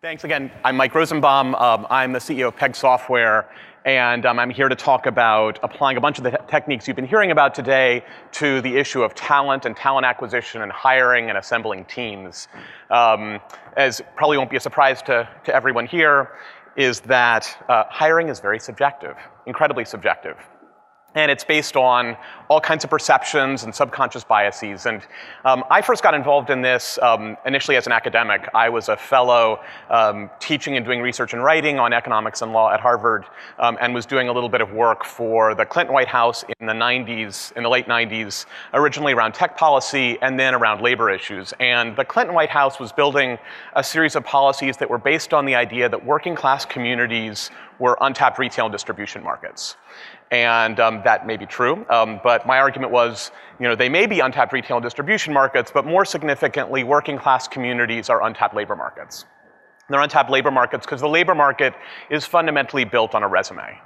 Thanks again. I'm Mike Rosenbaum. I'm the CEO of Peg Software, and I'm here to talk about applying a bunch of the techniques you've been hearing about today to the issue of talent and talent acquisition and hiring and assembling teams. As probably won't be a surprise to everyone here, is that hiring is very subjective, incredibly subjective. And it's based on all kinds of perceptions and subconscious biases. And I first got involved in this initially as an academic. I was a fellow teaching and doing research and writing on economics and law at Harvard, and was doing a little bit of work for the Clinton White House in the late 90s, originally around tech policy and then around labor issues. And the Clinton White House was building a series of policies that were based on the idea that working class communities were untapped retail and distribution markets. And that may be true, but my argument was, they may be untapped retail and distribution markets, but more significantly, working class communities are untapped labor markets. They're untapped labor markets because the labor market is fundamentally built on a resume.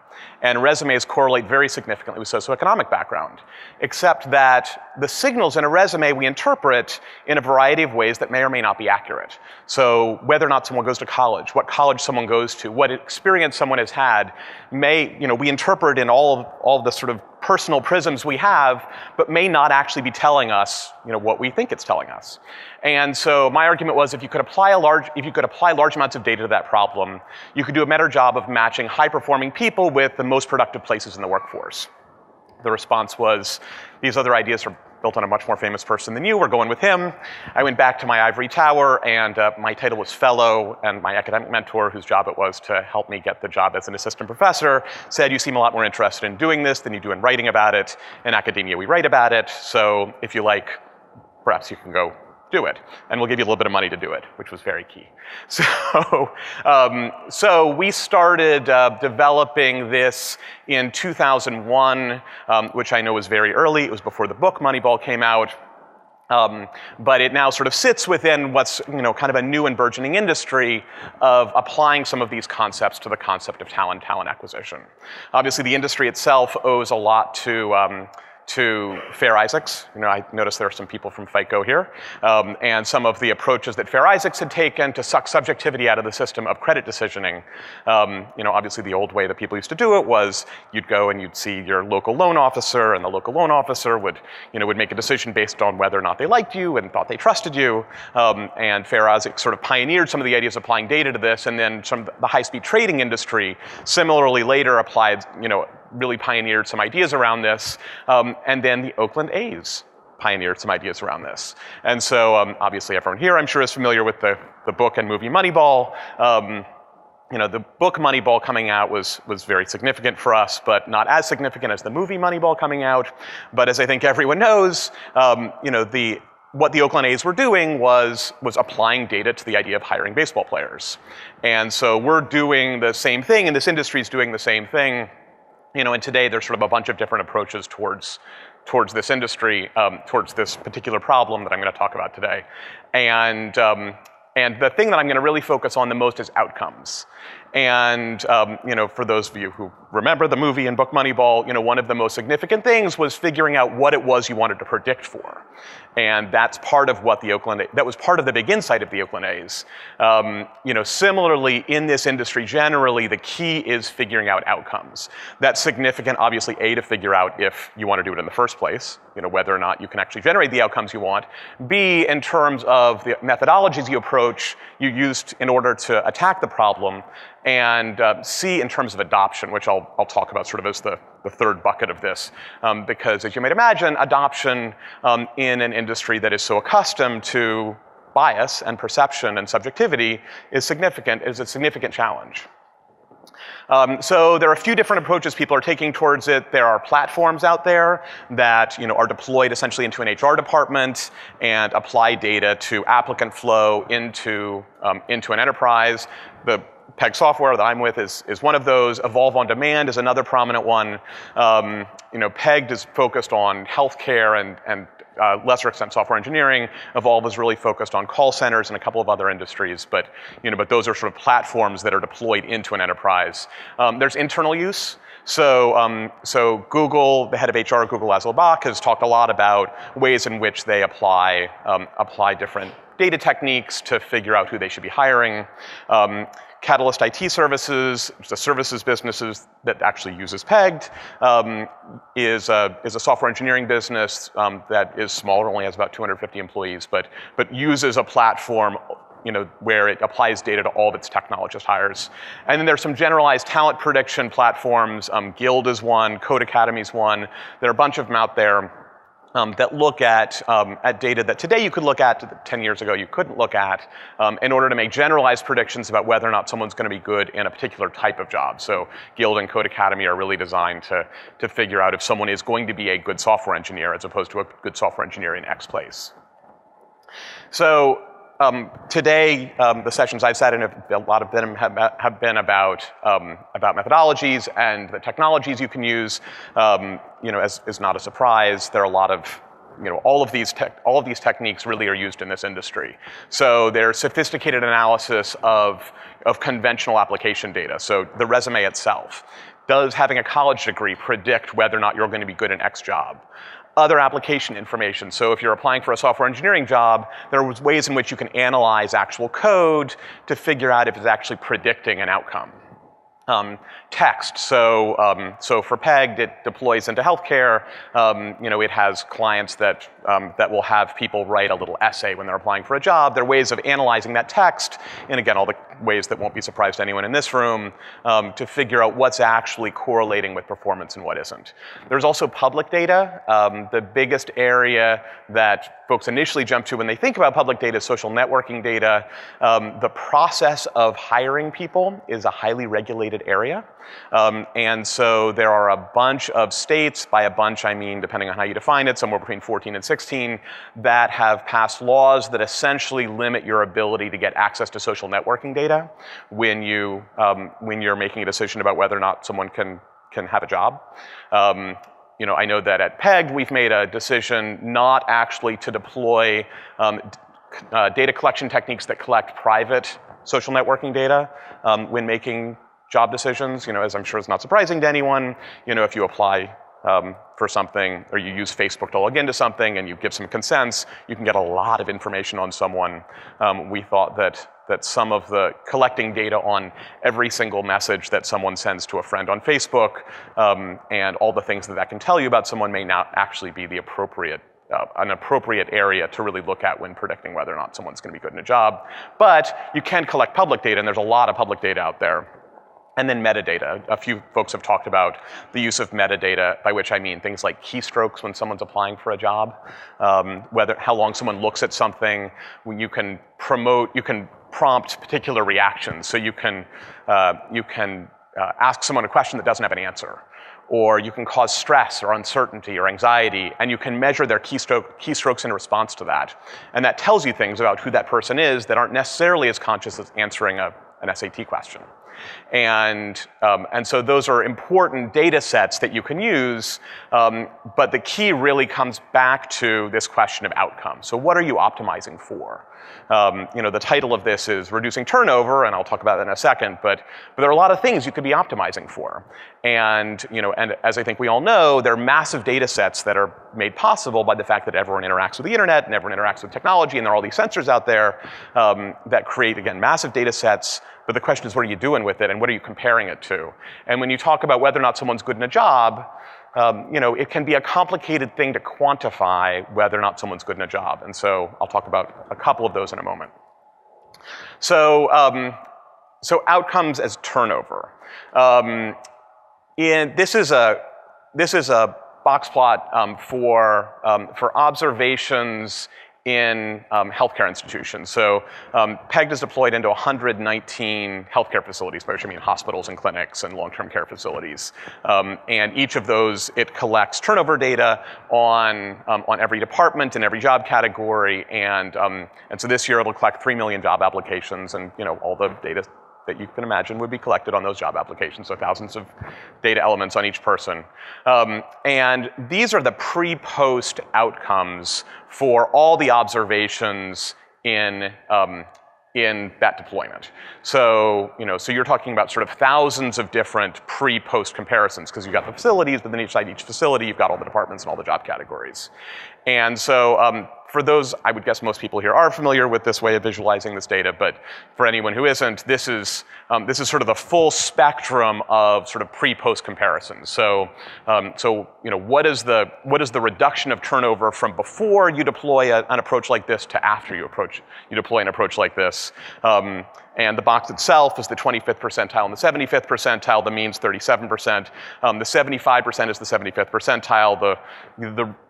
And resumes correlate very significantly with socioeconomic background, except that the signals in a resume we interpret in a variety of ways that may or may not be accurate. So whether or not someone goes to college, what college someone goes to, what experience someone has had, we interpret in all the sort of personal prisms we have, but may not actually be telling us, what we think it's telling us. And so my argument was if you could apply large amounts of data to that problem, you could do a better job of matching high-performing people with the most productive places in the workforce. The response was, these other ideas are built on a much more famous person than you, we're going with him. I went back to my ivory tower, and my title was fellow, and my academic mentor, whose job it was to help me get the job as an assistant professor, said, you seem a lot more interested in doing this than you do in writing about it. In academia, we write about it, so if you like, perhaps you can go do it, and we'll give you a little bit of money to do it, which was very key. So we started developing this in 2001, which I know was very early. It was before the book Moneyball came out. But it now sort of sits within what's kind of a new and burgeoning industry of applying some of these concepts to the concept of talent acquisition. Obviously, the industry itself owes a lot to Fair Isaacs. I noticed there are some people from FICO here. And some of the approaches that Fair Isaacs had taken to suck subjectivity out of the system of credit decisioning. Obviously the old way that people used to do it was you'd go and you'd see your local loan officer, and the local loan officer would make a decision based on whether or not they liked you and thought they trusted you. And Fair Isaacs sort of pioneered some of the ideas of applying data to this, and then some of the high-speed trading industry similarly later really pioneered some ideas around this, and then the Oakland A's pioneered some ideas around this. And so obviously everyone here, I'm sure, is familiar with the book and movie Moneyball. The book Moneyball coming out was very significant for us, but not as significant as the movie Moneyball coming out. But as I think everyone knows, what the Oakland A's were doing was applying data to the idea of hiring baseball players. And so we're doing the same thing, and this industry is doing the same thing. And today there's sort of a bunch of different approaches towards this industry, towards this particular problem that I'm going to talk about today. And the thing that I'm going to really focus on the most is outcomes. And for those of you who remember the movie and book Moneyball, one of the most significant things was figuring out what it was you wanted to predict for. And that's part of what that was part of the big insight of the Oakland A's. Similarly, in this industry generally, the key is figuring out outcomes. That's significant, obviously, A, to figure out if you want to do it in the first place, whether or not you can actually generate the outcomes you want. B, in terms of the methodologies you used in order to attack the problem. And C, in terms of adoption, which I'll talk about sort of as the third bucket of this. Because as you might imagine, adoption in an industry that is so accustomed to bias and perception and subjectivity is a significant challenge. So there are a few different approaches people are taking towards it. There are platforms out there that are deployed essentially into an HR department and apply data to applicant flow into an enterprise. The Peg Software that I'm with is one of those. Evolve on Demand is another prominent one. Peg is focused on healthcare and lesser extent software engineering. Evolve is really focused on call centers and a couple of other industries, but those are sort of platforms that are deployed into an enterprise. There's internal use. So Google, the head of HR, Google Laszlo Bock, has talked a lot about ways in which they apply different data techniques to figure out who they should be hiring. Catalyst IT Services, the services businesses that actually uses Pegged, is a software engineering business that is smaller, only has about 250 employees, but uses a platform where it applies data to all of its technologist hires. And then there's some generalized talent prediction platforms. Guild is one, Code Academy is one. There are a bunch of them out there that look at data that today you could look at, 10 years ago you couldn't look at, in order to make generalized predictions about whether or not someone's going to be good in a particular type of job. So Guild and Code Academy are really designed to figure out if someone is going to be a good software engineer as opposed to a good software engineer in X place. So today, the sessions I've sat in, a lot of them have been about methodologies and the technologies you can use. As is not a surprise, there are a lot of all of these techniques really are used in this industry. So there's sophisticated analysis of conventional application data. So the resume itself. Does having a college degree predict whether or not you're going to be good in X job? Other application information. So if you're applying for a software engineering job, there are ways in which you can analyze actual code to figure out if it's actually predicting an outcome. Text. So for Pegged, it deploys into healthcare. It has clients that will have people write a little essay when they're applying for a job. There are ways of analyzing that text, and again, all the ways that won't be surprised to anyone in this room, to figure out what's actually correlating with performance and what isn't. There's also public data. The biggest area that folks initially jump to when they think about public data is social networking data. The process of hiring people is a highly regulated area. And so there are a bunch of states, by a bunch I mean, depending on how you define it, somewhere between 14 and 16, that have passed laws that essentially limit your ability to get access to social networking data when you're making a decision about whether or not someone can have a job. I know that at Pegged, we've made a decision not actually to deploy data collection techniques that collect private social networking data when making job decisions. As I'm sure is not surprising to anyone, if you apply for something or you use Facebook to log into something and you give some consents, you can get a lot of information on someone. We thought that some of the collecting data on every single message that someone sends to a friend on Facebook and all the things that can tell you about someone may not actually be the an appropriate area to really look at when predicting whether or not someone's going to be good in a job. But you can collect public data, and there's a lot of public data out there. And then metadata. A few folks have talked about the use of metadata, by which I mean things like keystrokes when someone's applying for a job, how long someone looks at something. When you can prompt particular reactions. So you can ask someone a question that doesn't have an answer, or you can cause stress or uncertainty or anxiety, and you can measure their keystrokes in response to that. And that tells you things about who that person is that aren't necessarily as conscious as answering an SAT question. And so those are important data sets that you can use, but the key really comes back to this question of outcome. So what are you optimizing for? The title of this is Reducing Turnover, and I'll talk about that in a second, but there are a lot of things you could be optimizing for. And as I think we all know, there are massive data sets that are made possible by the fact that everyone interacts with the internet and everyone interacts with technology, and there are all these sensors out there that create, again, massive data sets. But the question is, what are you doing with it, and what are you comparing it to? And when you talk about whether or not someone's good in a job, it can be a complicated thing to quantify whether or not someone's good in a job. And so I'll talk about a couple of those in a moment. So outcomes as turnover. This is a box plot for observations in healthcare institutions. So Pegged is deployed into 119 healthcare facilities, by which I mean hospitals and clinics and long-term care facilities. And each of those, it collects turnover data on every department and every job category. And so this year it'll collect 3 million job applications, and all the data that you can imagine would be collected on those job applications, so thousands of data elements on each person. And these are the pre-post outcomes for all the observations in that deployment. So, so you're talking about sort of thousands of different pre-post comparisons, because you've got the facilities, but then inside each facility, you've got all the departments and all the job categories. And so for those, I would guess most people here are familiar with this way of visualizing this data, but for anyone who isn't, this is sort of the full spectrum of sort of pre-post comparisons. So, what is the reduction of turnover from before you deploy an approach like this to after you deploy an approach like this? And the box itself is the 25th percentile and the 75th percentile. The mean's 37%. The 75% is the 75th percentile.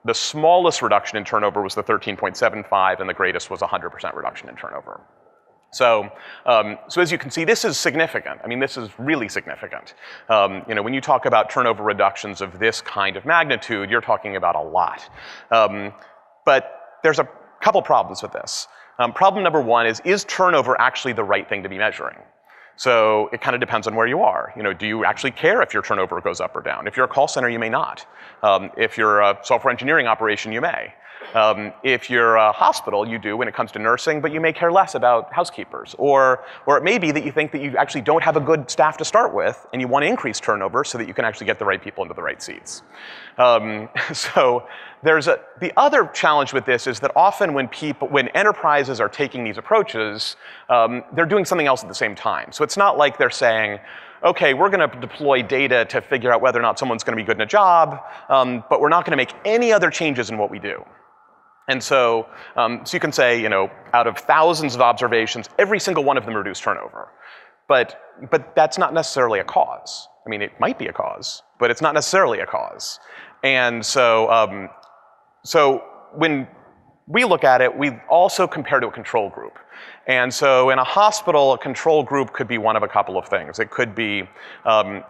The smallest reduction in turnover was the 13.75, and the greatest was 100% reduction in turnover. So as you can see, this is significant. I mean, this is really significant. When you talk about turnover reductions of this kind of magnitude, you're talking about a lot. But there's a couple problems with this. Problem number one is turnover actually the right thing to be measuring? So it kind of depends on where you are. Do you actually care if your turnover goes up or down? If you're a call center, you may not. If you're a software engineering operation, you may. If you're a hospital, you do when it comes to nursing, but you may care less about housekeepers. Or it may be that you think that you actually don't have a good staff to start with, and you want to increase turnover so that you can actually get the right people into the right seats. So the other challenge with this is that often when enterprises are taking these approaches, they're doing something else at the same time. So it's not like they're saying, okay, we're going to deploy data to figure out whether or not someone's going to be good in a job, but we're not going to make any other changes in what we do. And so you can say, out of thousands of observations, every single one of them reduced turnover. But that's not necessarily a cause. I mean, it might be a cause, but it's not necessarily a cause. And so when we look at it, we also compare to a control group. And so in a hospital, a control group could be one of a couple of things. It could be,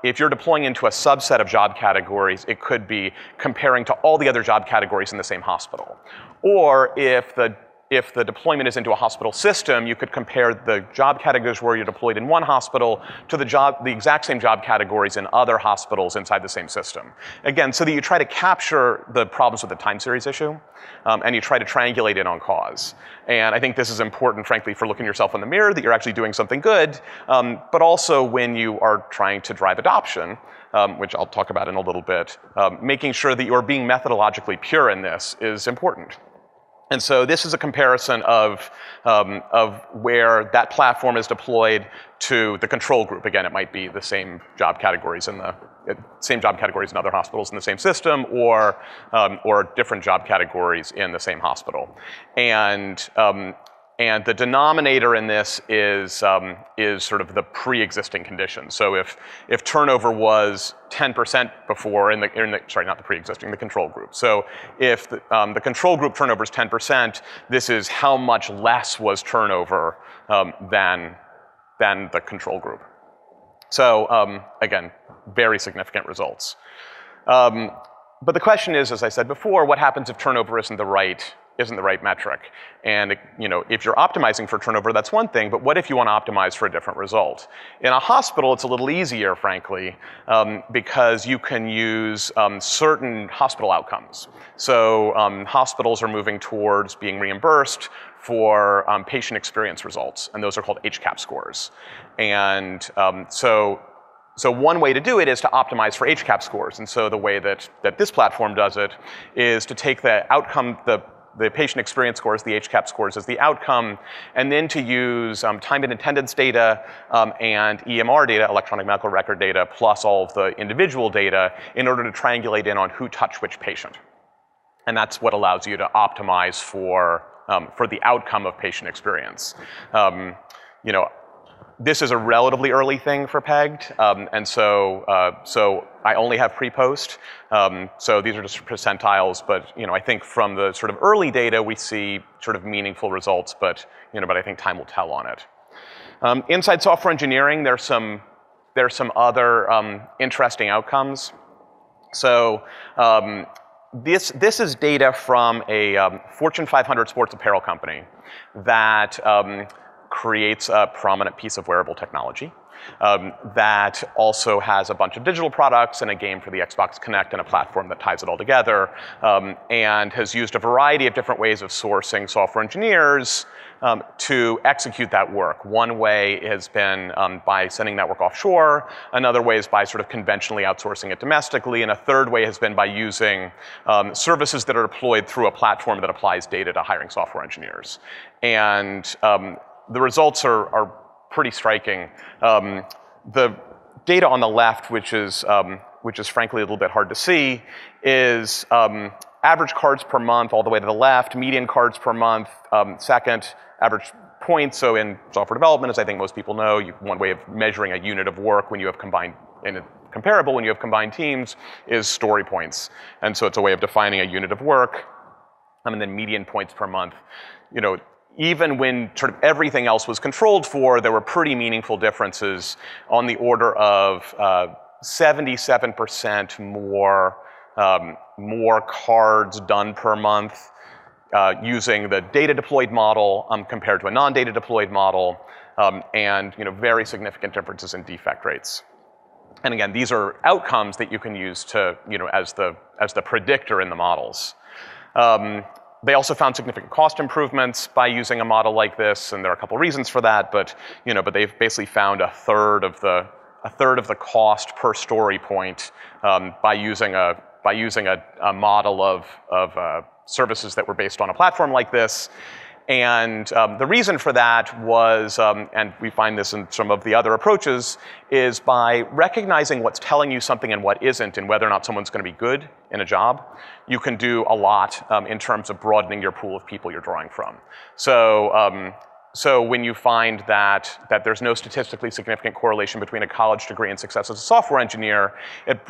if you're deploying into a subset of job categories, it could be comparing to all the other job categories in the same hospital. Or if the deployment is into a hospital system, you could compare the job categories where you're deployed in one hospital to the exact same job categories in other hospitals inside the same system. Again, so that you try to capture the problems with the time series issue, and you try to triangulate in on cause. And I think this is important, frankly, for looking yourself in the mirror, that you're actually doing something good, but also when you are trying to drive adoption, which I'll talk about in a little bit, making sure that you're being methodologically pure in this is important. And so this is a comparison of where that platform is deployed to the control group. Again, it might be the same job categories in other hospitals in the same system, or different job categories in the same hospital. And the denominator in this is sort of the pre-existing condition. So if turnover was 10% before the control group. So if the control group turnover is 10%, this is how much less was turnover than the control group. So again, very significant results. But the question is, as I said before, what happens if turnover isn't the right metric? And if you're optimizing for turnover, that's one thing, but what if you want to optimize for a different result? In a hospital, it's a little easier, frankly, because you can use certain hospital outcomes. So hospitals are moving towards being reimbursed for patient experience results, and those are called HCAHPS scores. And so one way to do it is to optimize for HCAHPS scores. And so the way that this platform does it is to take the outcome, the patient experience scores, the HCAHPS scores, as the outcome, and then to use time and attendance data and EMR data, electronic medical record data, plus all of the individual data in order to triangulate in on who touched which patient. And that's what allows you to optimize for the outcome of patient experience. This is a relatively early thing for Pegged, and so I only have pre-post. So these are just percentiles, but I think from the sort of early data we see sort of meaningful results, but I think time will tell on it. Inside software engineering, there's some other interesting outcomes. So this is data from a Fortune 500 sports apparel company that creates a prominent piece of wearable technology that also has a bunch of digital products and a game for the Xbox Connect and a platform that ties it all together, and has used a variety of different ways of sourcing software engineers to execute that work. One way has been by sending that work offshore. Another way is by sort of conventionally outsourcing it domestically. And a third way has been by using services that are deployed through a platform that applies data to hiring software engineers. And the results are pretty striking. The data on the left, which is frankly a little bit hard to see, is average cards per month all the way to the left, median cards per month, second, average points. So in software development, as I think most people know, one way of measuring a unit of work when you have combined, and comparable when you have combined teams, is story points. And so it's a way of defining a unit of work. And then median points per month. You know, even when sort of everything else was controlled for, there were pretty meaningful differences on the order of 77% more cards done per month using the data deployed model compared to a non-data deployed model, and very significant differences in defect rates. And again, these are outcomes that you can use to as the predictor in the models. They also found significant cost improvements by using a model like this, and there are a couple reasons for that. But they've basically found a third of the cost per story point by using a model of services that were based on a platform like this. And the reason for that was, and we find this in some of the other approaches, is by recognizing what's telling you something and what isn't, and whether or not someone's going to be good in a job, you can do a lot in terms of broadening your pool of people you're drawing from. So when you find that there's no statistically significant correlation between a college degree and success as a software engineer, it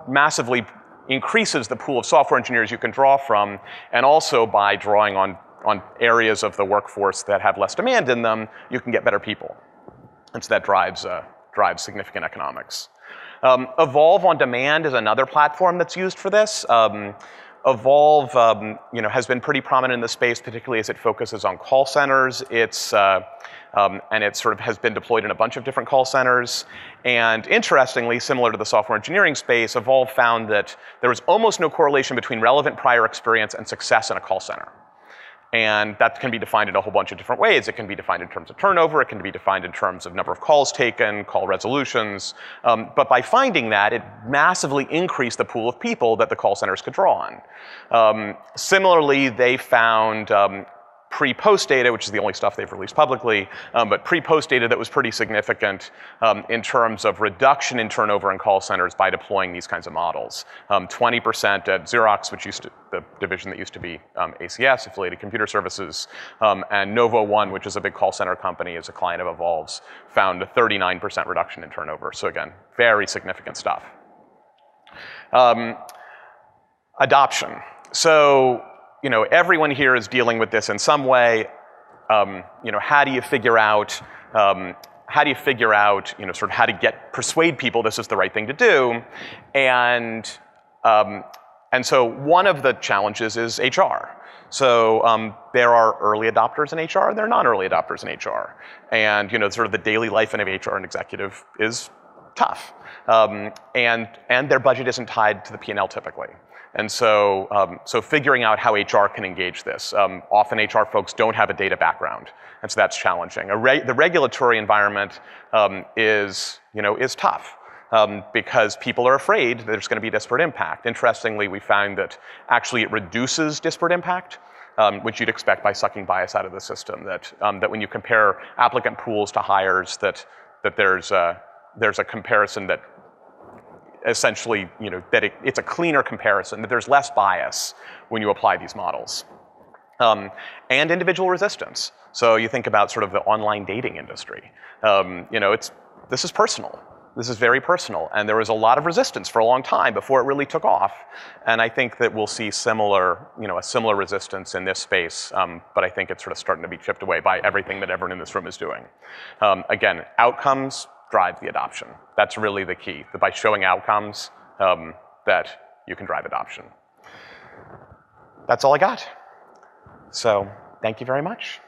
massively increases the pool of software engineers you can draw from, and also by drawing on areas of the workforce that have less demand in them, you can get better people. And so that drives significant economics. Evolve on Demand is another platform that's used for this. Evolve has been pretty prominent in the space, particularly as it focuses on call centers. And it sort of has been deployed in a bunch of different call centers. And interestingly, similar to the software engineering space, Evolve found that there was almost no correlation between relevant prior experience and success in a call center. And that can be defined in a whole bunch of different ways. It can be defined in terms of turnover. It can be defined in terms of number of calls taken, call resolutions. But by finding that, it massively increased the pool of people that the call centers could draw on. Similarly, they found pre-post data, which is the only stuff they've released publicly, but pre-post data that was pretty significant in terms of reduction in turnover in call centers by deploying these kinds of models. 20% at Xerox, which the division that used to be ACS, Affiliated Computer Services, and Novo One, which is a big call center company, is a client of Evolve's, found a 39% reduction in turnover. So again, very significant stuff. Adoption. So, everyone here is dealing with this in some way. How do you figure out, sort of how to persuade people this is the right thing to do? And so one of the challenges is HR. So there are early adopters in HR, and there are non-early adopters in HR. And sort of the daily life of an HR executive is tough. And their budget isn't tied to the P&L typically. And so, figuring out how HR can engage this. Often HR folks don't have a data background, and so that's challenging. The regulatory environment is tough because people are afraid that there's going to be disparate impact. Interestingly, we found that actually it reduces disparate impact, which you'd expect by sucking bias out of the system. That when you compare applicant pools to hires, that there's a comparison that essentially, that it's a cleaner comparison, that there's less bias when you apply these models. And individual resistance. So you think about sort of the online dating industry. This is personal. This is very personal. And there was a lot of resistance for a long time before it really took off. And I think that we'll see a similar resistance in this space, but I think it's sort of starting to be chipped away by everything that everyone in this room is doing. Again, outcomes drive the adoption. That's really the key. By showing outcomes, that you can drive adoption. That's all I got. So thank you very much.